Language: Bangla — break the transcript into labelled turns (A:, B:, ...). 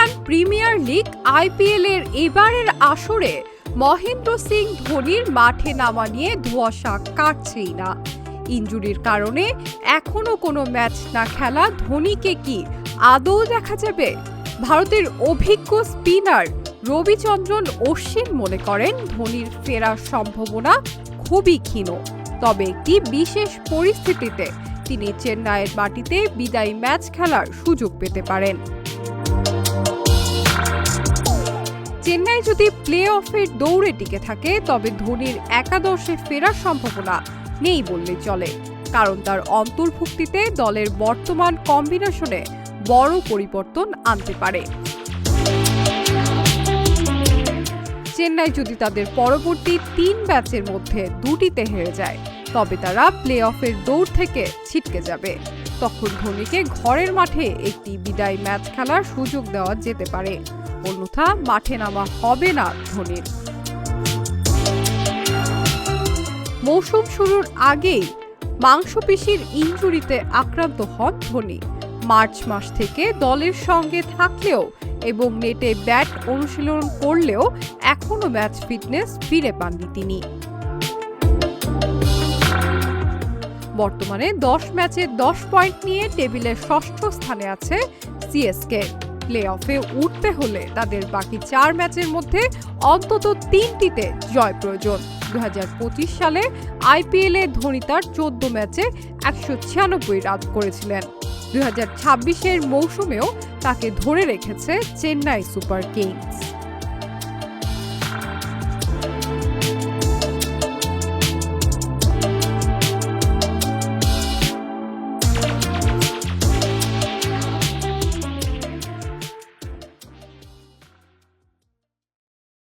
A: ইন্ডিয়ান প্রিমিয়ার লিগ আইপিএল এর এবারের আসরে মহেন্দ্র সিং ধোনির মাঠে নামা নিয়ে ধোঁয়াশা কাটছেই না। ইনজুরির কারণে এখনো কোনো ম্যাচ না খেলা ধোনিকে কি আদৌ দেখা যাবে? ভারতের অভিজ্ঞ স্পিনার রবিচন্দ্রন অশ্বিন মনে করেন ধোনির ফেরার সম্ভাবনা খুবই ক্ষীণ। তবে একটি বিশেষ পরিস্থিতিতে তিনি চেন্নাইয়ের মাটিতে বিদায়ী ম্যাচ খেলার সুযোগ পেতে পারেন। চেন্নাই যদি প্লে অফের দৌড়ে টিকে থাকে তবে ধোনির একাদশে ফেরার সম্ভাবনা নেই বললেই চলে, কারণ তার অন্তর্ভুক্তিতে দলের বর্তমান কম্বিনেশনে বড় পরিবর্তন আনতে পারে। চেন্নাই যদি তাদের পরবর্তী 3 ম্যাচের মধ্যে 2টিতে হেরে যায় তবে তারা প্লে অফের দৌড় থেকে ছিটকে যাবে। তখন ধোনিকে ঘরের মাঠে একটি বিদায়ী ম্যাচ খেলার সুযোগ দেওয়া যেতে পারে, অন্যথা মাঠে নামা হবে না ধোনির। মৌসুম শুরুর আগেই মাংসপেশির ইনজুরিতে আক্রান্ত হন ধোনি। মার্চ মাস থেকে দলের সঙ্গে থাকলেও এবং নেটে ব্যাট অনুশীলন করলেও এখনো ম্যাচ ফিটনেস ফিরে পাননি তিনি। বর্তমানে 10 ম্যাচে 10 পয়েন্ট নিয়ে টেবিলের 6ষ্ঠ স্থানে আছে সিএসকে। প্লে অফে উঠতে হলে তাদের বাকি 4 ম্যাচের মধ্যে অন্তত 3টিতে জয় প্রয়োজন। 2025 সালে আইপিএলে ধোনি তার 14 ম্যাচে 196 রান করেছিলেন। 2026-এর মৌসুমেও তাকে ধরে রেখেছে চেন্নাই সুপার কিংস।